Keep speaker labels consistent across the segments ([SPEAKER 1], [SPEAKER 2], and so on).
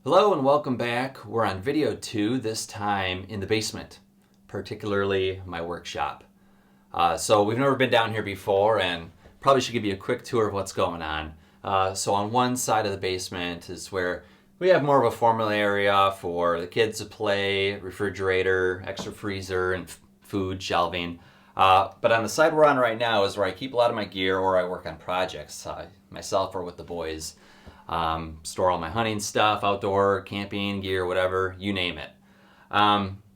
[SPEAKER 1] Hello and welcome back. We're on video 2, this time in the basement, particularly my workshop. So we've never been down here before and probably should give you a quick tour of what's going on. So on one side of the basement is where we have more of a formal area for the kids to play, refrigerator, extra freezer, and food shelving. But on the side we're on right now is where I keep a lot of my gear or I work on projects, myself or with the boys. Store all my hunting stuff, outdoor, camping gear, whatever, you name it.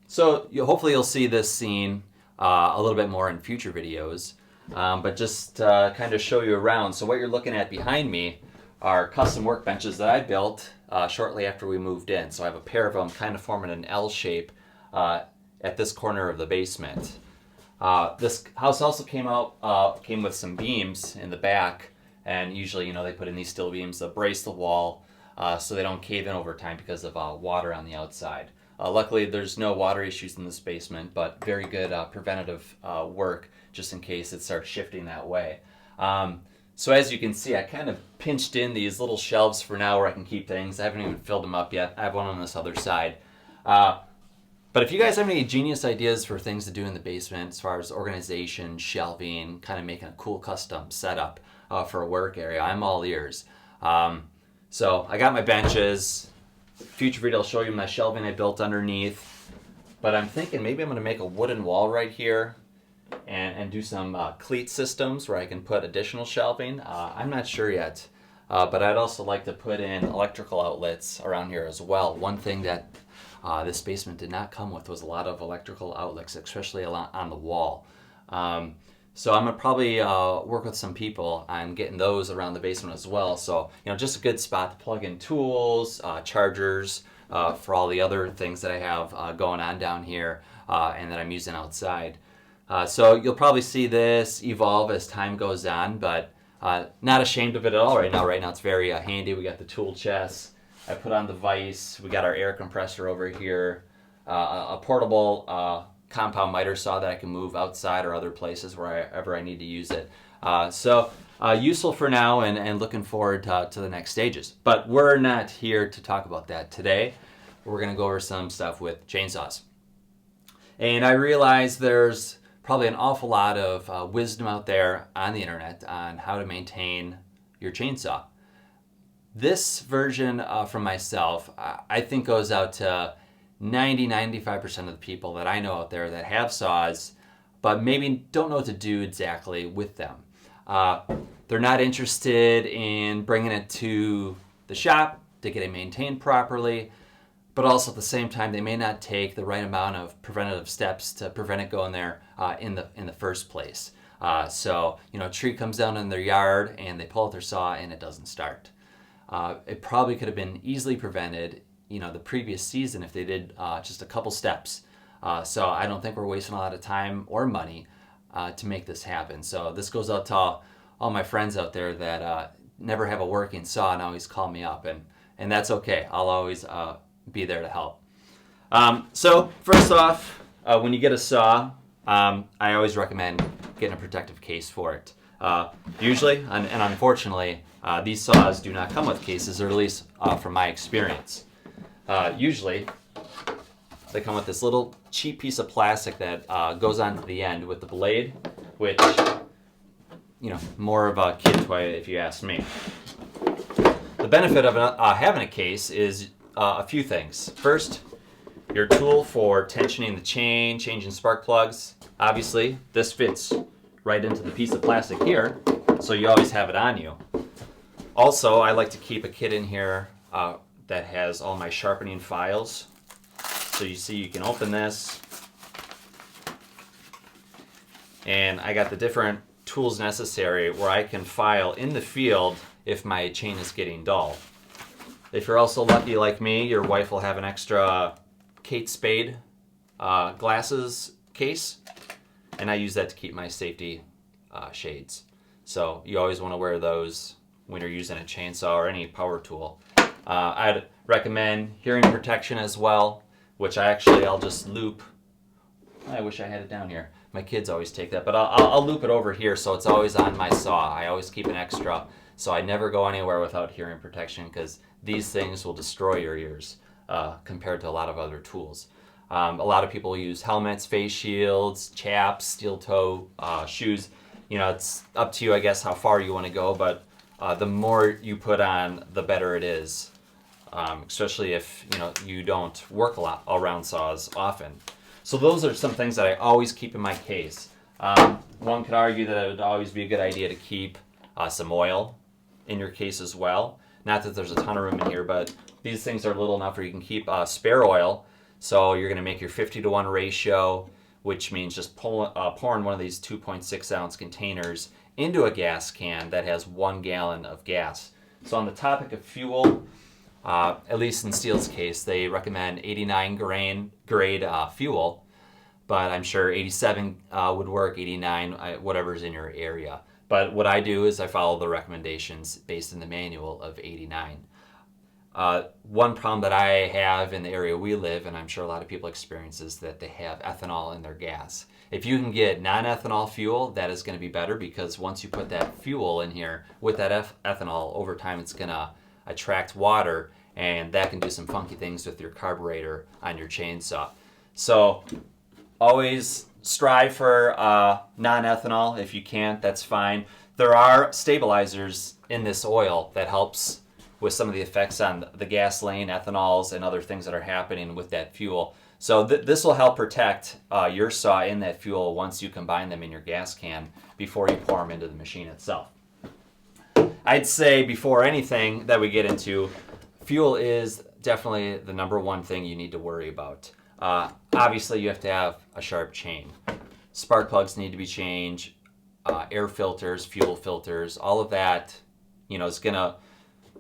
[SPEAKER 1] So hopefully you'll see this scene a little bit more in future videos, but just kind of show you around. So what you're looking at behind me are custom workbenches that I built shortly after we moved in. So I have a pair of them kind of forming an L shape at this corner of the basement. This house also came with some beams in the back. And usually, they put in these steel beams that brace the wall so they don't cave in over time because of water on the outside. Luckily, there's no water issues in this basement, but very good preventative work just in case it starts shifting that way. So as you can see, I kind of pinched in these little shelves for now where I can keep things. I haven't even filled them up yet. I have one on this other side. But if you guys have any genius ideas for things to do in the basement as far as organization, shelving, kind of making a cool custom setup, for a work area, I'm all ears. So I got my benches. Future video I'll show you my shelving I built underneath. But I'm thinking maybe I'm going to make a wooden wall right here and do some cleat systems where I can put additional shelving. I'm not sure yet. But I'd also like to put in electrical outlets around here as well. One thing that this basement did not come with was a lot of electrical outlets, especially on the wall. So I'm going to probably work with some people on getting those around the basement as well. So, just a good spot to plug in tools, chargers, for all the other things that I have going on down here and that I'm using outside. So you'll probably see this evolve as time goes on, but not ashamed of it at all right now. Right now it's very handy. We got the tool chest. I put on the vise. We got our air compressor over here. A portable compound miter saw that I can move outside or other places wherever I need to use it. So useful for now and looking forward to the next stages. But we're not here to talk about that today. We're going to go over some stuff with chainsaws. And I realize there's probably an awful lot of wisdom out there on the internet on how to maintain your chainsaw. This version from myself, I think goes out to 90-95% of the people that I know out there that have saws, but maybe don't know what to do exactly with them. They're not interested in bringing it to the shop to get it maintained properly, but also at the same time, they may not take the right amount of preventative steps to prevent it going there in the first place. So, a tree comes down in their yard and they pull out their saw and it doesn't start. It probably could have been easily prevented the previous season if they did just a couple steps. So I don't think we're wasting a lot of time or money to make this happen. So this goes out to all my friends out there that never have a working saw and always call me up, and that's okay. I'll always be there to help. So first off, when you get a saw, I always recommend getting a protective case for it. Usually, and unfortunately, these saws do not come with cases, or at least from my experience. Usually, they come with this little cheap piece of plastic that goes onto the end with the blade, which, more of a kid toy if you ask me. The benefit of having a case is a few things. First, your tool for tensioning the chain, changing spark plugs. Obviously, this fits right into the piece of plastic here, so you always have it on you. Also, I like to keep a kit in here that has all my sharpening files. So you see, you can open this, and I got the different tools necessary where I can file in the field if my chain is getting dull. If you're also lucky like me, your wife will have an extra Kate Spade glasses case, and I use that to keep my safety shades. So you always want to wear those when you're using a chainsaw or any power tool. I'd recommend hearing protection as well, which I'll just loop. I wish I had it down here. My kids always take that, but I'll loop it over here so it's always on my saw. I always keep an extra So I never go anywhere without hearing protection because these things will destroy your ears compared to a lot of other tools. A lot of people use helmets, face shields, chaps, steel toe shoes. It's up to you, I guess, how far you want to go, but the more you put on, the better it is, especially if you don't work a lot around saws often. So those are some things that I always keep in my case. One could argue that it would always be a good idea to keep some oil in your case as well. Not that there's a ton of room in here, but these things are little enough where you can keep spare oil. So you're going to make your 50-to-1 ratio, which means just pouring one of these 2.6 ounce containers into a gas can that has 1 gallon of gas. So on the topic of fuel, at least in Stihl's case, they recommend 89 grade fuel, but I'm sure 87 would work, 89, whatever's in your area. But what I do is I follow the recommendations based in the manual of 89. One problem that I have in the area we live, and I'm sure a lot of people experience, is that they have ethanol in their gas. If you can get non-ethanol fuel, that is going to be better, because once you put that fuel in here with that ethanol, over time it's going to attract water, and that can do some funky things with your carburetor on your chainsaw. So always strive for non-ethanol. If you can't, that's fine. There are stabilizers in this oil that helps with some of the effects on the gasoline, ethanols, and other things that are happening with that fuel. So this will help protect your saw in that fuel once you combine them in your gas can before you pour them into the machine itself. I'd say before anything that we get into, fuel is definitely the number one thing you need to worry about. Obviously, you have to have a sharp chain. Spark plugs need to be changed, air filters, fuel filters, all of that, is going to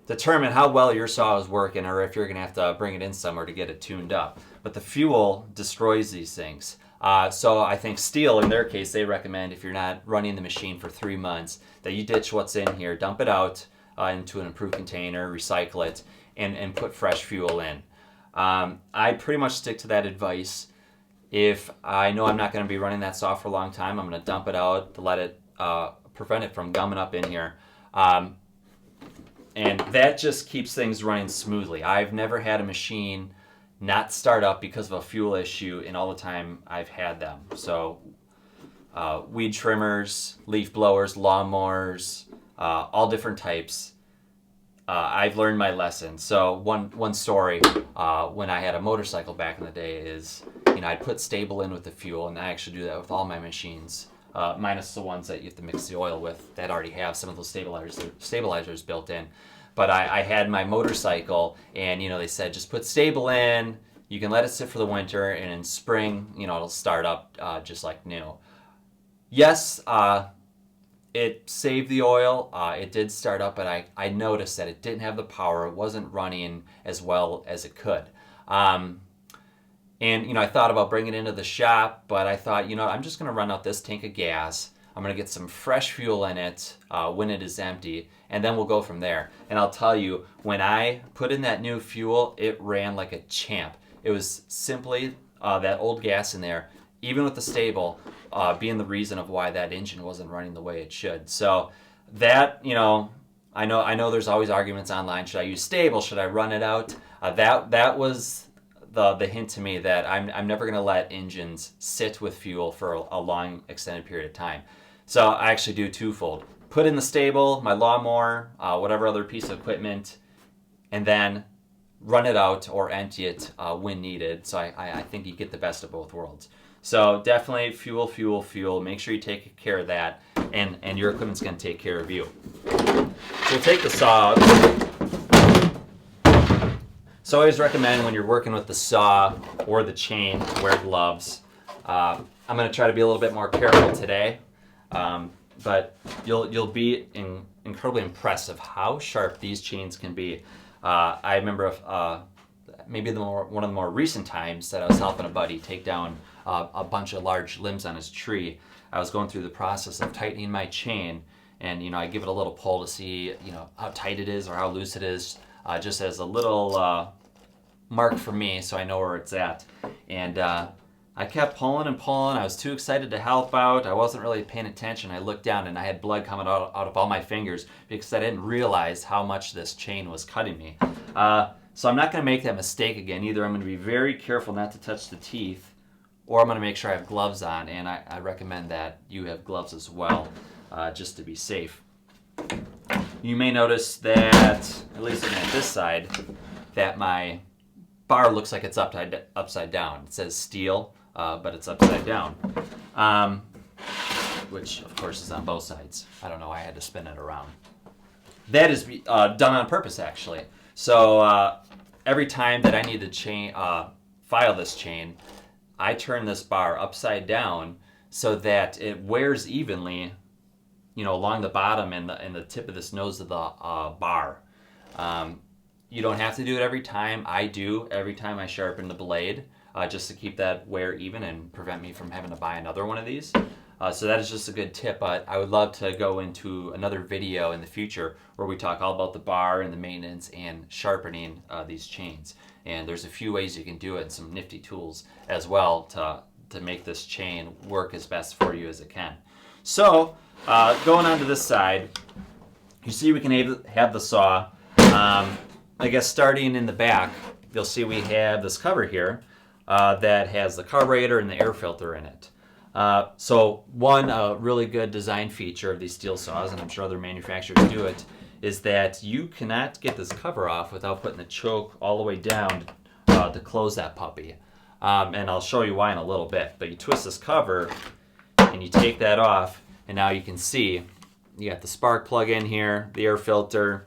[SPEAKER 1] determine how well your saw is working, or if you're going to have to bring it in somewhere to get it tuned up. But the fuel destroys these things. So I think Stihl, in their case, they recommend, if you're not running the machine for 3 months, that you ditch what's in here, dump it out into an improved container, recycle it, and put fresh fuel in. I pretty much stick to that advice. If I know I'm not going to be running that saw for a long time, I'm going to dump it out to let it prevent it from gumming up in here. And that just keeps things running smoothly. I've never had a machine not start up because of a fuel issue in all the time I've had them. So weed trimmers, leaf blowers, lawnmowers, all different types. I've learned my lesson. So one story, when I had a motorcycle back in the day, is I'd put stable in with the fuel, and I actually do that with all my machines, minus the ones that you have to mix the oil with that already have some of those stabilizers built in. But I had my motorcycle, and they said just put stable in. You can let it sit for the winter, and in spring, it'll start up just like new. Yes, it saved the oil. It did start up, but I noticed that it didn't have the power. It wasn't running as well as it could. And I thought about bringing it into the shop, but I thought, I'm just going to run out this tank of gas. I'm going to get some fresh fuel in it when it is empty, and then we'll go from there. And I'll tell you, when I put in that new fuel, it ran like a champ. It was simply that old gas in there, even with the stable, being the reason of why that engine wasn't running the way it should. So that, I know there's always arguments online. Should I use stable? Should I run it out? That was the hint to me that I'm never going to let engines sit with fuel for a long, extended period of time. So I actually do twofold. Put in the stable, my lawnmower, whatever other piece of equipment, and then run it out or empty it when needed. So I think you get the best of both worlds. So definitely fuel. Make sure you take care of that, and your equipment's going to take care of you. So we'll take the saw out. So I always recommend when you're working with the saw or the chain to wear gloves. I'm going to try to be a little bit more careful today, but you'll be incredibly impressed of how sharp these chains can be. I remember maybe one of the more recent times that I was helping a buddy take down a bunch of large limbs on his tree. I was going through the process of tightening my chain, and I give it a little pull to see how tight it is or how loose it is, just as a little mark for me, so I know where it's at. And I kept pulling and pulling. I was too excited to help out. I wasn't really paying attention. I looked down and I had blood coming out of all my fingers because I didn't realize how much this chain was cutting me. So I'm not going to make that mistake again. Either I'm going to be very careful not to touch the teeth, or I'm going to make sure I have gloves on, and I recommend that you have gloves as well, just to be safe. You may notice that, at least on this side, that my bar looks like it's upside down. It says Stihl, but it's upside down, which of course is on both sides. I don't know why I had to spin it around. That is done on purpose, actually. So every time that I need to file this chain, I turn this bar upside down so that it wears evenly, along the bottom and the tip of this nose of the bar. You don't have to do it every time. I do every time I sharpen the blade, just to keep that wear even and prevent me from having to buy another one of these. So that is just a good tip, but I would love to go into another video in the future where we talk all about the bar and the maintenance and sharpening these chains. And there's a few ways you can do it and some nifty tools as well to make this chain work as best for you as it can. So going on to this side, you see we can have the saw. I guess starting in the back, you'll see we have this cover here that has the carburetor and the air filter in it. So one really good design feature of these Stihl saws, and I'm sure other manufacturers do it, is that you cannot get this cover off without putting the choke all the way down to close that puppy. And I'll show you why in a little bit. But you twist this cover and you take that off, and now you can see you got the spark plug in here, the air filter,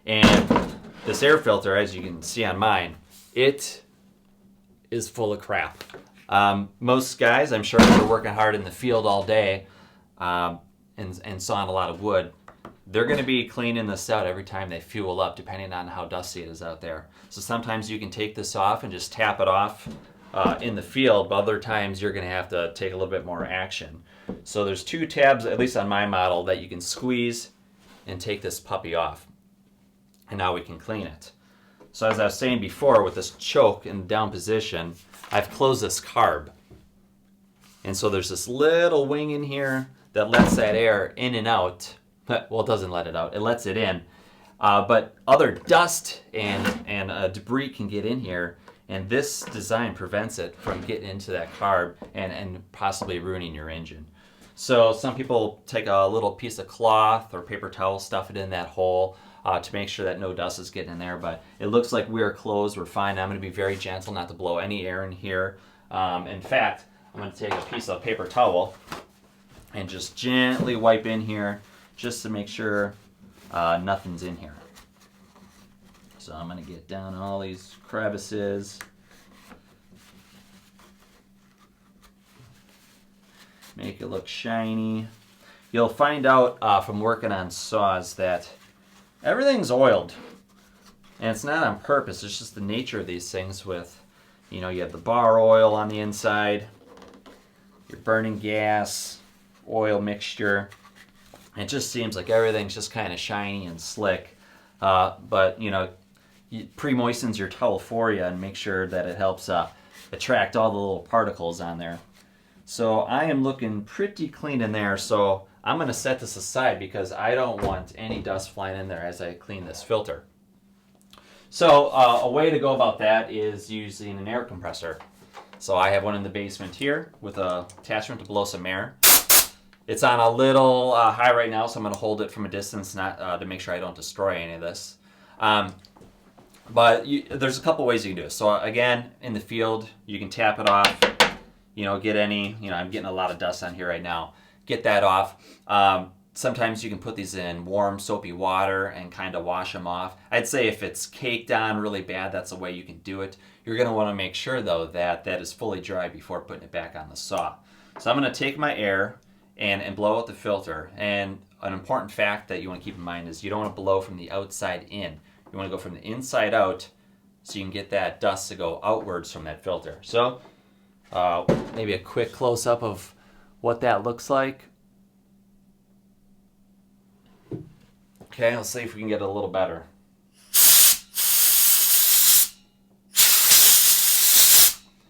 [SPEAKER 1] and this air filter, as you can see on mine, it is full of crap. Most guys, I'm sure, if they're working hard in the field all day and sawing a lot of wood, they're going to be cleaning this out every time they fuel up, depending on how dusty it is out there. So sometimes you can take this off and just tap it off in the field, but other times you're going to have to take a little bit more action. So there's two tabs, at least on my model, that you can squeeze and take this puppy off. And now we can clean it. So as I was saying before, with this choke in down position, I've closed this carb. And so there's this little wing in here that lets that air in and out. Well, it doesn't let it out. It lets it in. But other dust and debris can get in here. And this design prevents it from getting into that carb and possibly ruining your engine. So some people take a little piece of cloth or paper towel, stuff it in that hole, to make sure that no dust is getting in there, but it looks like we're closed, we're fine. I'm going to be very gentle not to blow any air in here. In fact, I'm going to take a piece of paper towel and just gently wipe in here just to make sure nothing's in here. So I'm going to get down all these crevices. Make it look shiny. You'll find out from working on saws that everything's oiled, and it's not on purpose. It's just the nature of these things with, you have the bar oil on the inside, your burning gas, oil mixture. It just seems like everything's just kind of shiny and slick, but it pre-moistens your towel for you and make sure that it helps attract all the little particles on there. So I am looking pretty clean in there, so I'm going to set this aside because I don't want any dust flying in there as I clean this filter. So a way to go about that is using an air compressor. So I have one in the basement here with an attachment to blow some air. It's on a little high right now, so I'm going to hold it from a distance to make sure I don't destroy any of this. But there's a couple ways you can do it. So again, in the field, you can tap it off. Get any, I'm getting a lot of dust on here right now. Get that off. Sometimes you can put these in warm soapy water and kind of wash them off. I'd say if it's caked on really bad, that's a way you can do it. You're going to want to make sure though that that is fully dry before putting it back on the saw. So I'm going to take my air and blow out the filter. And an important fact that you want to keep in mind is you don't want to blow from the outside in. You want to go from the inside out so you can get that dust to go outwards from that filter. So maybe a quick close-up of what that looks like. Okay, let's see if we can get it a little better.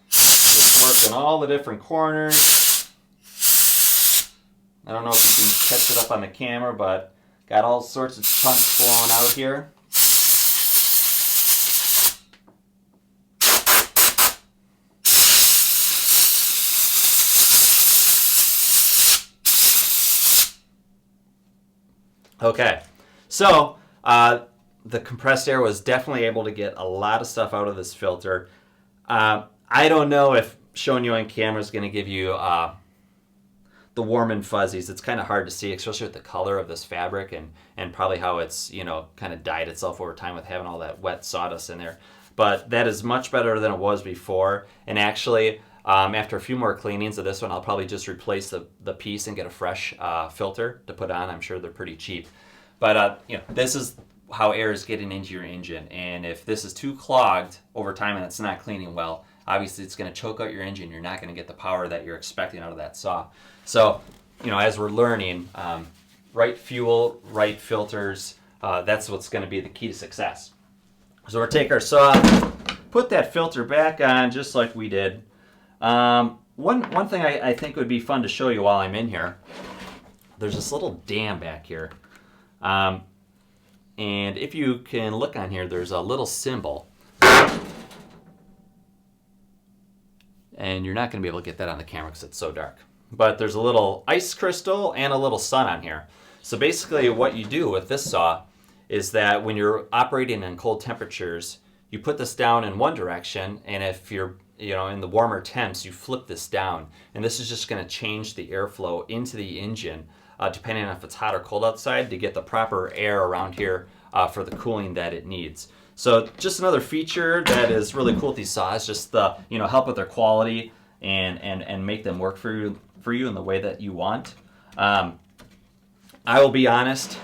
[SPEAKER 1] Just work It's in all the different corners. I don't know if you can catch it up on the camera, but got all sorts of chunks flowing out here. Okay, so the compressed air was definitely able to get a lot of stuff out of this filter. I don't know if showing you on camera is going to give you the warm and fuzzies. It's kind of hard to see, especially with the color of this fabric and probably how it's, you know, kind of dyed itself over time with having all that wet sawdust in there. But that is much better than it was before. And actually, after a few more cleanings of this one, I'll probably just replace the piece and get a fresh filter to put on. I'm sure they're pretty cheap. But you know, this is how air is getting into your engine. And if this is too clogged over time and it's not cleaning well, obviously it's going to choke out your engine. You're not going to get the power that you're expecting out of that saw. So, you know, as we're learning, right fuel, right filters, that's what's going to be the key to success. So we'll take our saw, put that filter back on just like we did. One thing I think would be fun to show you while I'm in here, there's this little dam back here. And if you can look on here, there's a little symbol. And you're not going to be able to get that on the camera because it's so dark. But there's a little ice crystal and a little sun on here. So basically what you do with this saw is that when you're operating in cold temperatures, you put this down in one direction, and if you're in the warmer temps, you flip this down. And this is just going to change the airflow into the engine, depending on if it's hot or cold outside, to get the proper air around here for the cooling that it needs. So just another feature that is really cool with these saws, just the help with their quality and make them work for you in the way that you want. I will be honest,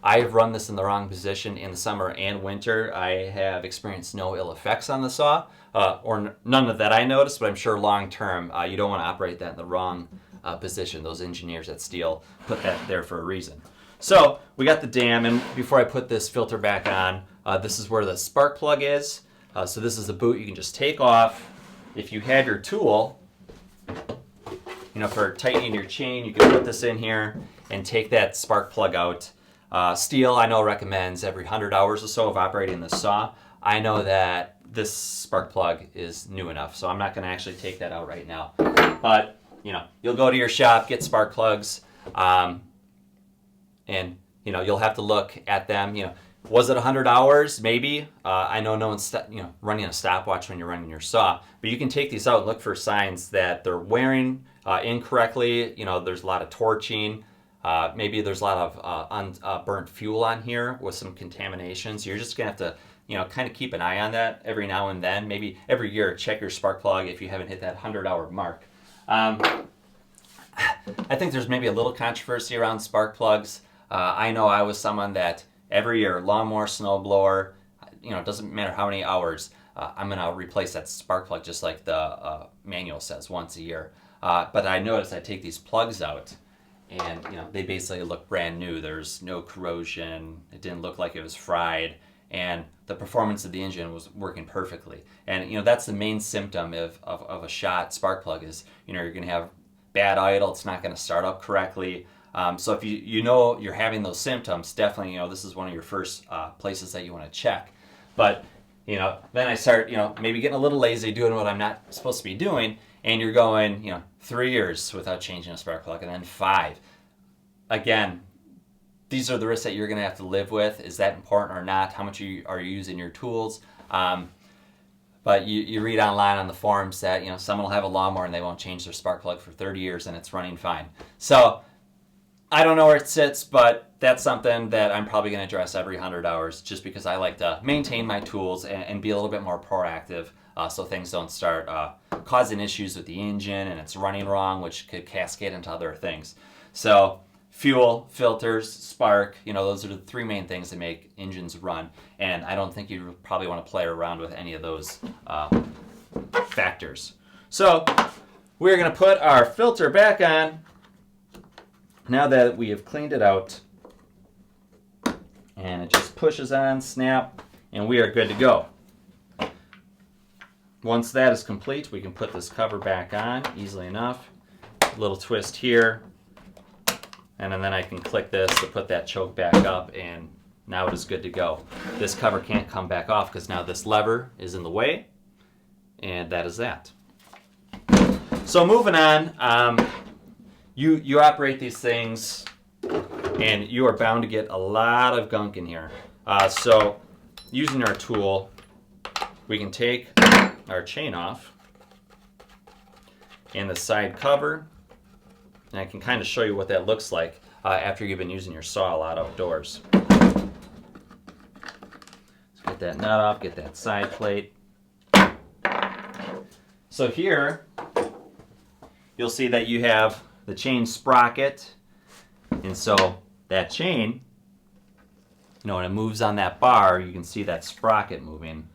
[SPEAKER 1] I've run this in the wrong position in the summer and winter. I have experienced no ill effects on the saw, or none of that I noticed, but I'm sure long term you don't want to operate that in the wrong position. Those engineers at Stihl put that there for a reason. So we got the dam, and before I put this filter back on, this is where the spark plug is. So this is the boot you can just take off. If you have your tool, for tightening your chain, you can put this in here and take that spark plug out. Stihl, I know, recommends every 100 hours or so of operating the saw. I know that this spark plug is new enough, so I'm not going to actually take that out right now. But, you'll go to your shop, get spark plugs, and, you'll have to look at them. Was it 100 hours? Maybe. I know no one's running a stopwatch when you're running your saw, but you can take these out and look for signs that they're wearing incorrectly. There's a lot of torching. Maybe there's a lot of burnt fuel on here with some contamination. So you're just going to have to, kind of keep an eye on that every now and then. Maybe every year, check your spark plug if you haven't hit that 100-hour mark. I think there's maybe a little controversy around spark plugs. I know I was someone that every year, lawnmower, snowblower, it doesn't matter how many hours, I'm going to replace that spark plug just like the manual says, once a year. But I noticed I take these plugs out, and they basically look brand new. There's no corrosion. It didn't look like it was fried, and the performance of the engine was working perfectly. And that's the main symptom of a shot spark plug is you're going to have bad idle. It's not going to start up correctly. So if you're having those symptoms, definitely this is one of your first places that you want to check. But then I start maybe getting a little lazy doing what I'm not supposed to be doing, and you're going 3 years without changing a spark plug, and then 5. Again, these are the risks that you're going to have to live with. Is that important or not? How much are you using your tools? But you read online on the forums that someone will have a lawnmower and they won't change their spark plug for 30 years and it's running fine. So I don't know where it sits, but that's something that I'm probably going to address every 100 hours just because I like to maintain my tools and be a little bit more proactive so things don't start causing issues with the engine and it's running wrong, which could cascade into other things. So fuel, filters, spark, those are the 3 main things that make engines run. And I don't think you probably want to play around with any of those factors. So we're going to put our filter back on now that we have cleaned it out. And it just pushes on, snap, and we are good to go. once that is complete, we can put this cover back on easily enough. A little twist here, and then I can click this to put that choke back up, and now it is good to go. This cover can't come back off because now this lever is in the way, and that is that. So moving on, you operate these things, and you are bound to get a lot of gunk in here. So using our tool, we can take our chain off and the side cover, and I can kind of show you what that looks like after you've been using your saw a lot outdoors. Let's get that nut off, get that side plate. So here, you'll see that you have the chain sprocket, and so that chain, when it moves on that bar, you can see that sprocket moving.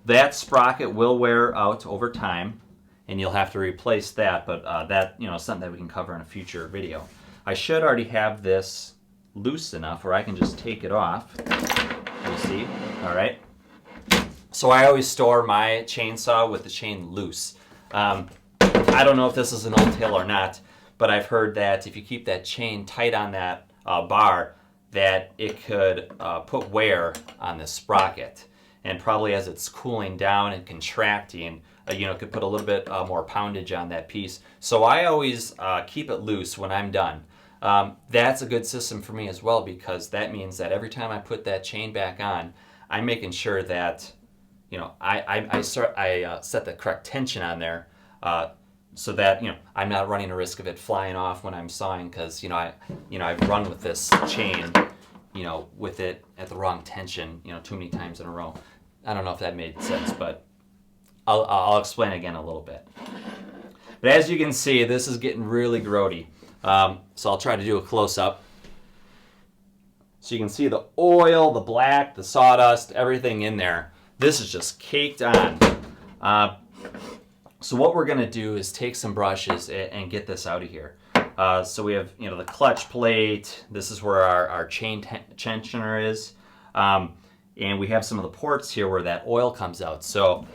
[SPEAKER 1] That sprocket will wear out over time, and you'll have to replace that, but that is something that we can cover in a future video. I should already have this loose enough where I can just take it off. You see? All right. So I always store my chainsaw with the chain loose. I don't know if this is an old tale or not, but I've heard that if you keep that chain tight on that bar, that it could put wear on the sprocket. And probably as it's cooling down and contracting, it could put a little bit more poundage on that piece. So I always keep it loose when I'm done. That's a good system for me as well, because that means that every time I put that chain back on, I'm making sure that I set the correct tension on there, so that I'm not running a risk of it flying off when I'm sawing, because I've run with this chain with it at the wrong tension too many times in a row. I don't know if that made sense, but I'll explain again a little bit. But as you can see, this is getting really grody. So I'll try to do a close-up. So you can see the oil, the black, the sawdust, everything in there. This is just caked on. So what we're going to do is take some brushes and get this out of here. So we have the clutch plate. This is where our chain tensioner is. And we have some of the ports here where that oil comes out. So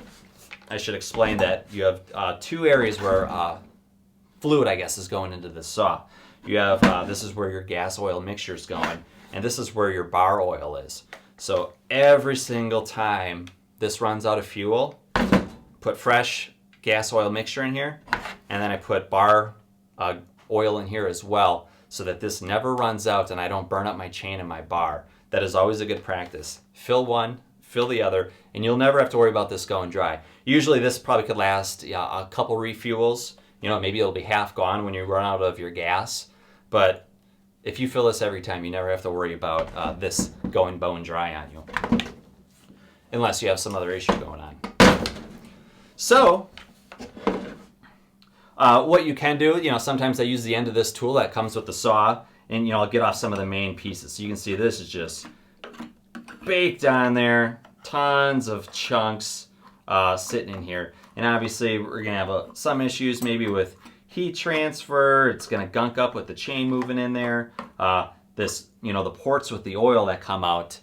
[SPEAKER 1] I should explain that you have two areas where fluid, I guess, is going into the saw. You have, this is where your gas oil mixture is going, and this is where your bar oil is. So every single time this runs out of fuel, put fresh gas oil mixture in here, and then I put bar oil in here as well, so that this never runs out and I don't burn up my chain and my bar. That is always a good practice. Fill one, fill the other, and you'll never have to worry about this going dry. Usually this probably could last a couple refuels. Maybe it'll be half gone when you run out of your gas. But if you fill this every time, you never have to worry about this going bone dry on you. Unless you have some other issue going on. So, what you can do, sometimes I use the end of this tool that comes with the saw, and I'll get off some of the main pieces. So you can see this is just baked on there, tons of chunks sitting in here. And obviously we're gonna have some issues maybe with heat transfer. It's gonna gunk up with the chain moving in there. The ports with the oil that come out,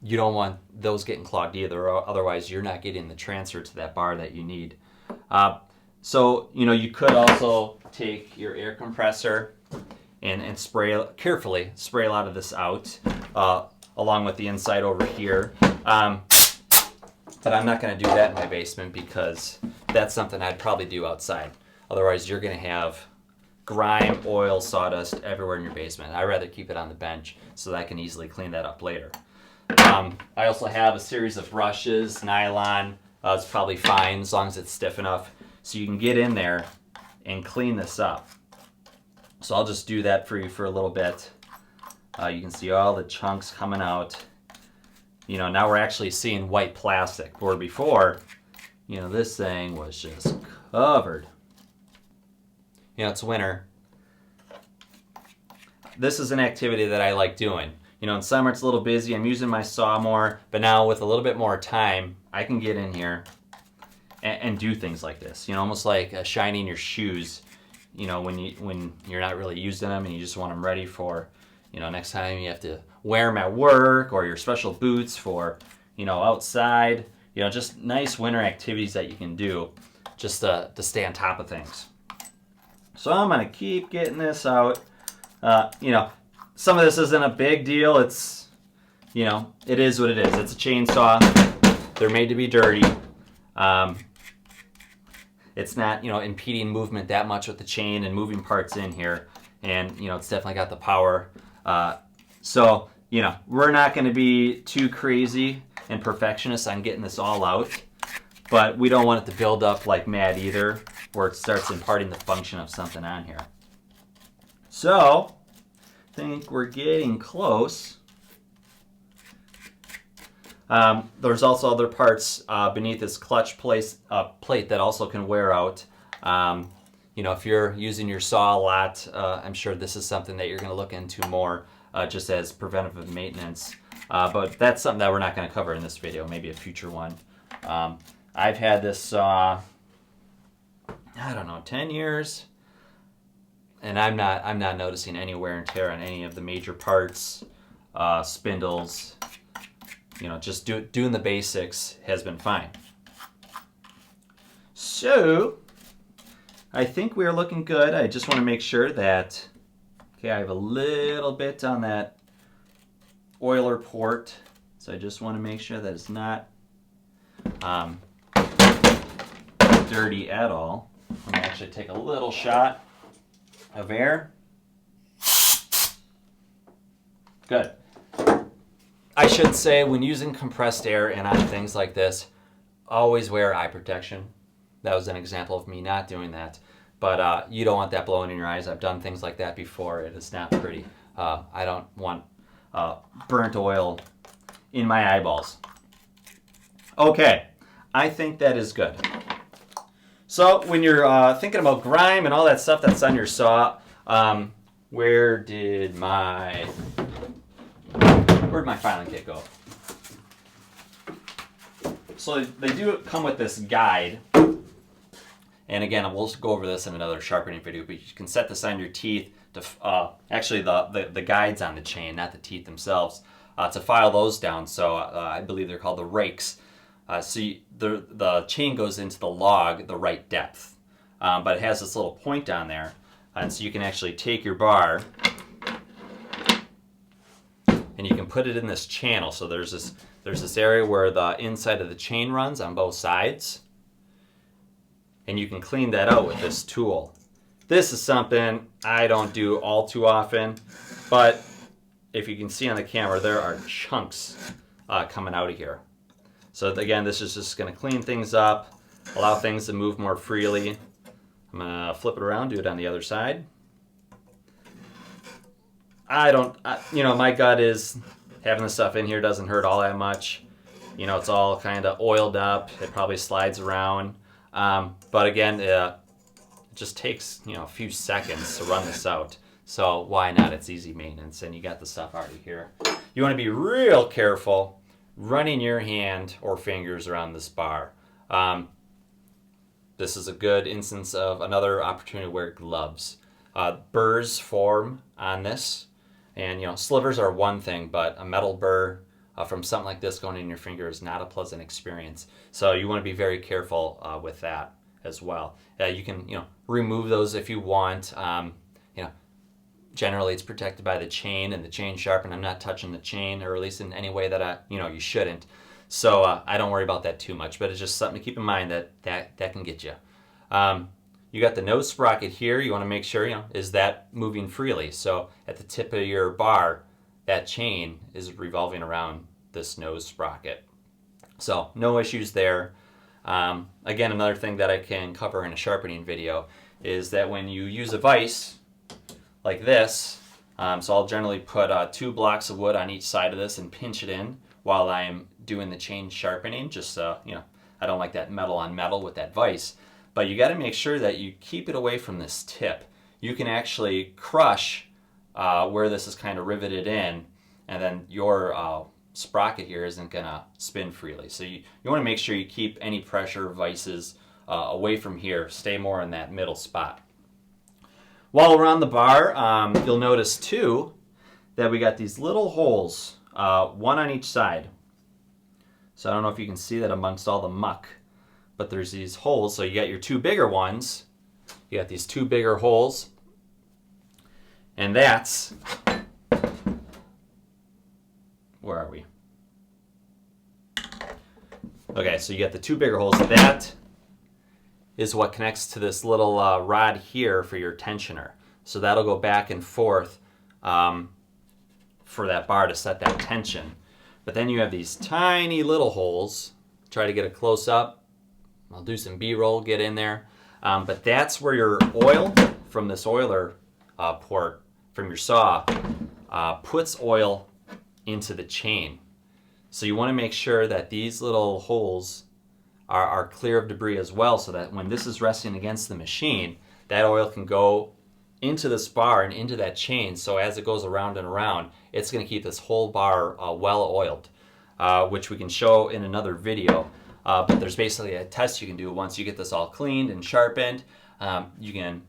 [SPEAKER 1] you don't want those getting clogged either, otherwise you're not getting the transfer to that bar that you need. So you could also take your air compressor and carefully spray a lot of this out, along with the inside over here. But I'm not going to do that in my basement because that's something I'd probably do outside. Otherwise, you're going to have grime, oil, sawdust everywhere in your basement. I'd rather keep it on the bench so that I can easily clean that up later. I also have a series of brushes, nylon. It's probably fine as long as it's stiff enough. So you can get in there and clean this up. So I'll just do that for you for a little bit. You can see all the chunks coming out. Now we're actually seeing white plastic, where before, this thing was just covered. It's winter. This is an activity that I like doing. In summer it's a little busy, I'm using my saw more, but now with a little bit more time, I can get in here and do things like this. Almost like shining your shoes, when you're not really using them and you just want them ready for, next time you have to wear them at work, or your special boots for, outside. you know, just nice winter activities that you can do just to stay on top of things. So I'm going to keep getting this out. You know, some of this isn't a big deal. It's, you know, it is what it is. It's a chainsaw. They're made to be dirty. It's not, you know, impeding movement that much with the chain and moving parts in here. And, you know, it's definitely got the power. So, you know, we're not going to be too crazy and perfectionist on getting this all out. But we don't want it to build up like mad either, where it starts imparting the function of something on here. So, I think we're getting close. There's also other parts beneath this clutch plate that also can wear out. You know, if you're using your saw a lot, I'm sure this is something that you're going to look into more just as preventative maintenance. But that's something that we're not going to cover in this video, maybe a future one. I've had this saw, I don't know, 10 years, and I'm not noticing any wear and tear on any of the major parts, spindles. You know, just doing the basics has been fine. So, I think we're looking good. I just want to make sure that, okay, I have a little bit on that oiler port, so I just want to make sure that it's not dirty at all. I'm going to actually take a little shot of air. Good. I should say, when using compressed air and on things like this, always wear eye protection. That was an example of me not doing that. But you don't want that blowing in your eyes. I've done things like that before. It is not pretty. I don't want burnt oil in my eyeballs. Okay, I think that is good. So when you're thinking about grime and all that stuff that's on your saw, where'd my filing kit go? So they do come with this guide. And again, we'll go over this in another sharpening video, but you can set this on your teeth to, actually the guides on the chain, not the teeth themselves, to file those down. So I believe they're called the rakes. So the chain goes into the log the right depth, but it has this little point down there, and so you can actually take your bar and you can put it in this channel. So there's this area where the inside of the chain runs on both sides, and you can clean that out with this tool. This is something I don't do all too often, but if you can see on the camera, there are chunks coming out of here. So again, this is just going to clean things up, allow things to move more freely. I'm going to flip it around, do it on the other side. You know, my gut is having the stuff in here doesn't hurt all that much. You know, it's all kind of oiled up. It probably slides around. But again, it just takes, you know, a few seconds to run this out. So why not? It's easy maintenance, and you got the stuff already here. You want to be real careful running your hand or fingers around this bar. This is a good instance of another opportunity to wear gloves. Burrs form on this, and you know, slivers are one thing, but a metal burr from something like this going in your finger is not a pleasant experience. So you want to be very careful with that as well. You can, you know, remove those if you want. You know, generally it's protected by the chain and the chain sharpen. I'm not touching the chain, or at least in any way that you shouldn't. So I don't worry about that too much, but it's just something to keep in mind that can get you. You got the nose sprocket here. You want to make sure, you know, is that moving freely? So at the tip of your bar, that chain is revolving around this nose sprocket. So no issues there. Again, another thing that I can cover in a sharpening video is that when you use a vise like this, so I'll generally put 2 blocks of wood on each side of this and pinch it in while I'm doing the chain sharpening, just so, you know, I don't like that metal on metal with that vise. But you got to make sure that you keep it away from this tip. You can actually crush where this is kind of riveted in, and then your sprocket here isn't going to spin freely. So you want to make sure you keep any pressure vices away from here. Stay more in that middle spot. While we're on the bar, you'll notice too that we got these little holes, one on each side. So I don't know if you can see that amongst all the muck, but there's these holes. So you got your two bigger ones. You got these two bigger holes, and that's, where are we? Okay, so you got the two bigger holes. That is what connects to this little rod here for your tensioner. So that'll go back and forth for that bar to set that tension. But then you have these tiny little holes. Try to get a close up. I'll do some B-roll, get in there. But that's where your oil from this oiler port from your saw puts oil into the chain. So you want to make sure that these little holes are clear of debris as well, so that when this is resting against the machine, that oil can go into this bar and into that chain. So as it goes around and around, it's going to keep this whole bar well oiled, which we can show in another video. But there's basically a test you can do once you get this all cleaned and sharpened. You can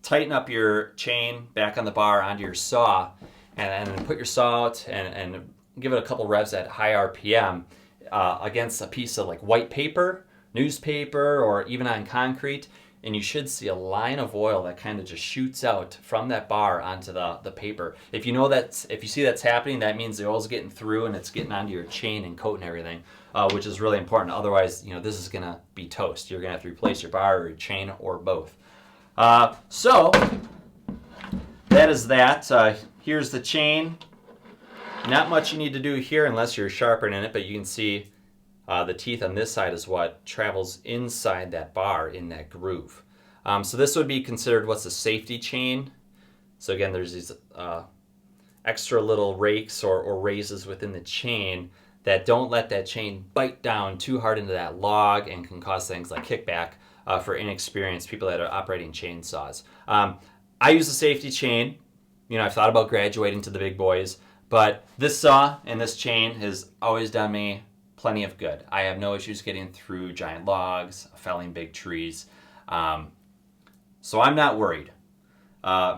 [SPEAKER 1] tighten up your chain back on the bar onto your saw, and then put your saw out and give it a couple revs at high RPM against a piece of like white paper, newspaper, or even on concrete, and you should see a line of oil that kind of just shoots out from that bar onto the paper. If you know that, if you see that's happening, that means the oil's getting through and it's getting onto your chain and coating everything, which is really important. Otherwise, you know, this is gonna be toast. You're gonna have to replace your bar or your chain or both. So that is that. Here's the chain. Not much you need to do here unless you're sharpening it, but you can see the teeth on this side is what travels inside that bar in that groove. So this would be considered what's a safety chain. So again, there's these extra little rakes or raises within the chain that don't let that chain bite down too hard into that log and can cause things like kickback for inexperienced people that are operating chainsaws. I use a safety chain. You know, I've thought about graduating to the big boys, but this saw and this chain has always done me plenty of good. I have no issues getting through giant logs, felling big trees. So I'm not worried.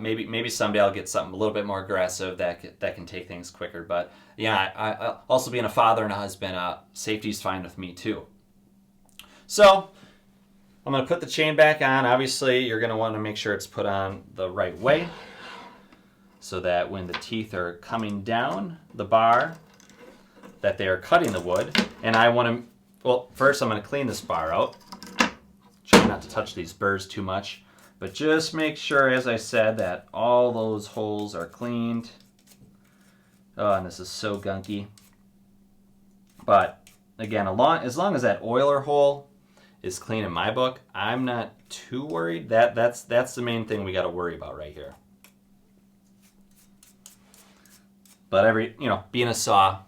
[SPEAKER 1] Maybe someday I'll get something a little bit more aggressive that can take things quicker. But yeah, I also being a father and a husband, safety's fine with me too. So I'm going to put the chain back on. Obviously, you're going to want to make sure it's put on the right way, so that when the teeth are coming down the bar, that they are cutting the wood. And I want to, well, first I'm going to clean this bar out. Try not to touch these burrs too much, but just make sure, as I said, that all those holes are cleaned. Oh, and this is so gunky. But again, as long as that oiler hole is clean in my book, I'm not too worried. That's the main thing we got to worry about right here. But being a saw,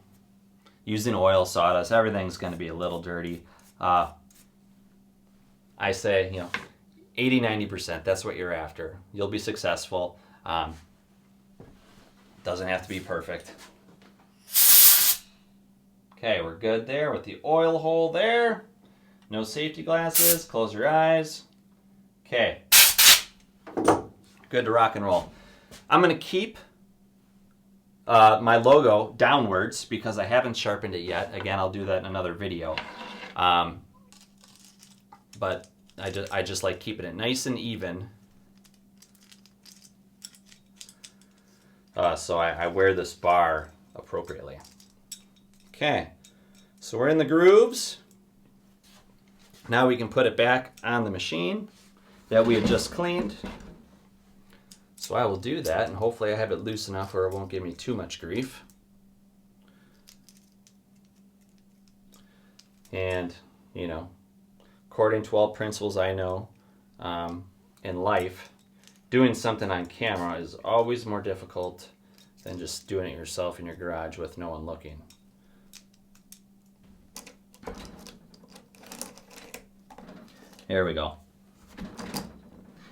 [SPEAKER 1] using oil, sawdust, everything's going to be a little dirty. I say, 80-90%, that's what you're after. You'll be successful. Doesn't have to be perfect. Okay, we're good there with the oil hole there. No safety glasses. Close your eyes. Okay. Good to rock and roll. I'm going to keep my logo downwards because I haven't sharpened it yet. Again, I'll do that in another video. But I just like keeping it nice and even. So I wear this bar appropriately. Okay, so we're in the grooves. Now we can put it back on the machine that we had just cleaned. So I will do that, and hopefully I have it loose enough where it won't give me too much grief. And, according to all principles I know in life, doing something on camera is always more difficult than just doing it yourself in your garage with no one looking. There we go.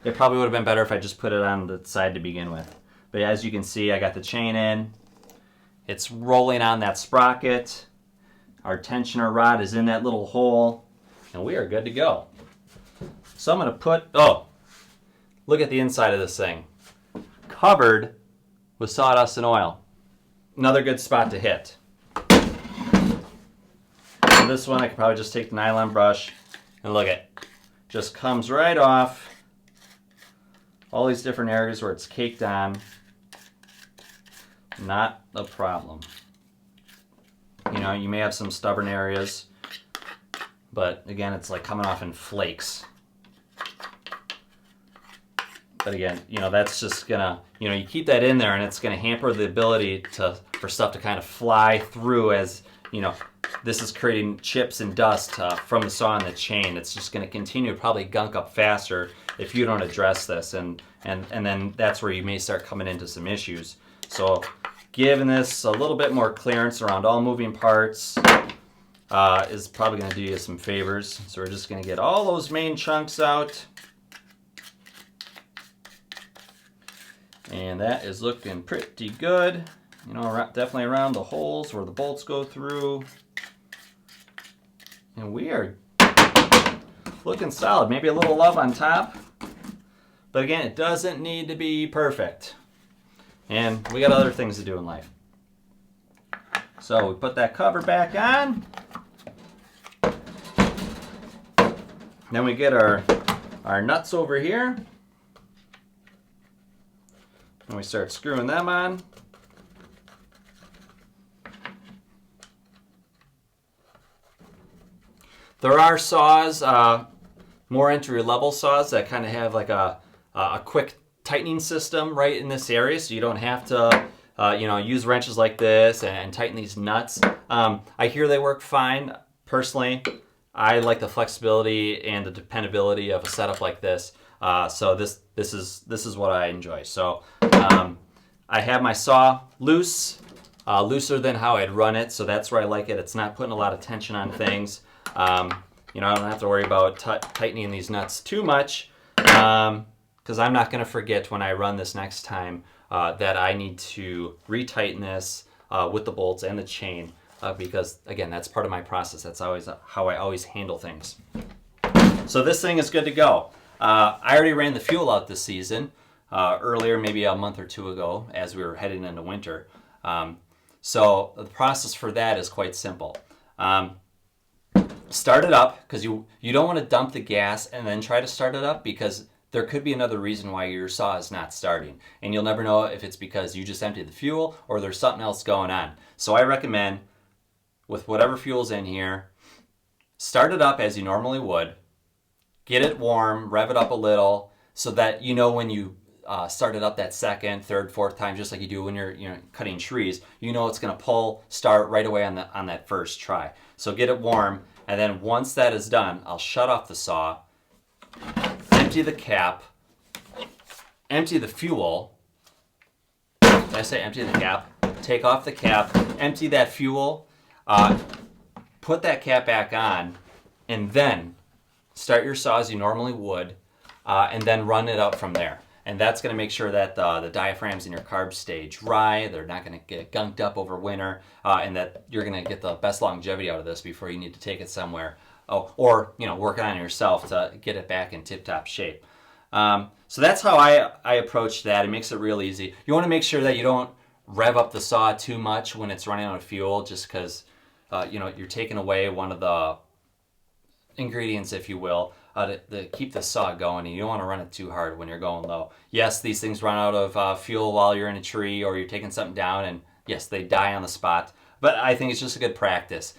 [SPEAKER 1] It probably would have been better if I just put it on the side to begin with. But as you can see, I got the chain in. It's rolling on that sprocket. Our tensioner rod is in that little hole. And we are good to go. So I'm going to put, look at the inside of this thing. Covered with sawdust and oil. Another good spot to hit. For this one, I could probably just take the nylon brush and look at it. Just comes right off all these different areas where it's caked on. Not a problem. You know, you may have some stubborn areas, but again, it's like coming off in flakes. But again, you know, that's just gonna, you know, you keep that in there and it's gonna hamper the ability for stuff to kind of fly through, as, you know, this is creating chips and dust from the saw and the chain. It's just gonna continue to probably gunk up faster if you don't address this, and then that's where you may start coming into some issues. So giving this a little bit more clearance around all moving parts is probably gonna do you some favors. So we're just gonna get all those main chunks out. And that is looking pretty good. You know, definitely around the holes where the bolts go through. And we are looking solid. Maybe a little love on top. But again, it doesn't need to be perfect. And we got other things to do in life. So we put that cover back on. Then we get our nuts over here. And we start screwing them on. There are saws, more entry-level saws that kind of have like a quick tightening system right in this area, so you don't have to you know, use wrenches like this and tighten these nuts. I hear they work fine. Personally, I like the flexibility and the dependability of a setup like this. So this is what I enjoy. So I have my saw loose, looser than how I'd run it, so that's where I like it. It's not putting a lot of tension on things. You know, I don't have to worry about tightening these nuts too much, because I'm not going to forget when I run this next time that I need to retighten this with the bolts and the chain, because again, that's part of my process. That's always how I always handle things. So this thing is good to go. I already ran the fuel out this season, earlier, maybe a month or two ago, as we were heading into winter. So the process for that is quite simple. Start it up, because you don't want to dump the gas and then try to start it up, because there could be another reason why your saw is not starting. And you'll never know if it's because you just emptied the fuel or there's something else going on. So I recommend, with whatever fuel's in here, start it up as you normally would. Get it warm, rev it up a little, so that you know when you start it up that second, third, fourth time, just like you do when you're cutting trees, you know it's going to start right away on that first try. So get it warm, and then once that is done, I'll shut off the saw, empty the cap, empty the fuel. Did I say empty the cap? Take off the cap, empty that fuel, put that cap back on, and then start your saw as you normally would, and then run it up from there. And that's going to make sure that the diaphragms in your carbs stay dry, they're not going to get gunked up over winter, and that you're going to get the best longevity out of this before you need to take it somewhere. Or working on it yourself to get it back in tip-top shape. So that's how I approach that. It makes it real easy. You want to make sure that you don't rev up the saw too much when it's running out of fuel, just because you're taking away one of the ingredients, if you will, to keep the saw going, and you don't want to run it too hard when you're going low. Yes, these things run out of fuel while you're in a tree or you're taking something down, and yes, they die on the spot. But I think it's just a good practice.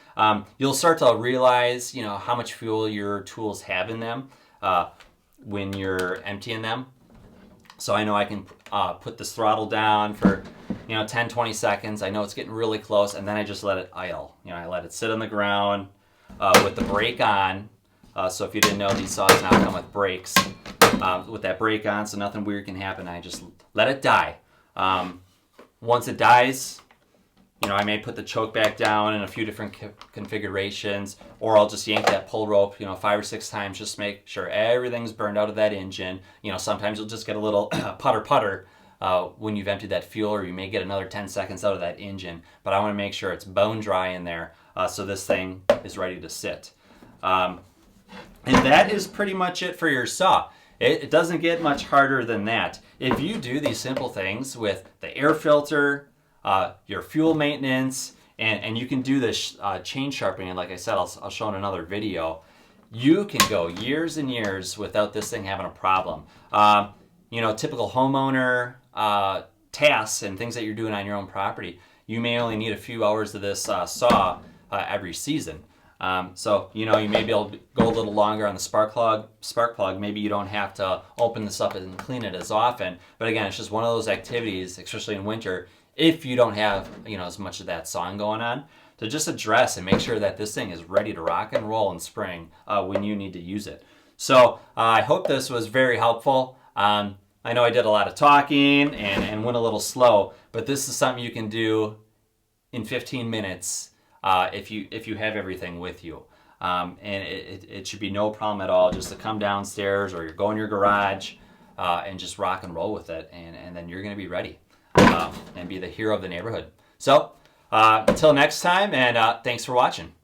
[SPEAKER 1] You'll start to realize, how much fuel your tools have in them when you're emptying them. So I know I can put this throttle down for 10, 20 seconds. I know it's getting really close, and then I just let it idle. I let it sit on the ground with the brake on. So if you didn't know, these saws now come with brakes. With that brake on, so nothing weird can happen. I just let it die. Once it dies, I may put the choke back down in a few different configurations, or I'll just yank that pull rope, 5 or 6 times, just make sure everything's burned out of that engine. Sometimes you'll just get a little putter when you've emptied that fuel, or you may get another 10 seconds out of that engine. But I want to make sure it's bone dry in there, so this thing is ready to sit. And that is pretty much it for your saw. It doesn't get much harder than that. If you do these simple things with the air filter, your fuel maintenance, And you can do this chain sharpening, and like I said, I'll show in another video. You can go years and years without this thing having a problem. You know, typical homeowner tasks and things that you're doing on your own property, you may only need a few hours of this saw every season. So, you know, you may be able to go a little longer on the spark plug. Maybe you don't have to open this up and clean it as often. But again, it's just one of those activities, especially in winter, if you don't have, you know, as much of that sawing going on, to just address and make sure that this thing is ready to rock and roll in spring when you need to use it. So I hope this was very helpful. I know I did a lot of talking and went a little slow, but this is something you can do in 15 minutes if you have everything with you. And it should be no problem at all just to come downstairs, or you go in your garage and just rock and roll with it, and then you're going to be ready and be the hero of the neighborhood. So until next time, and thanks for watching.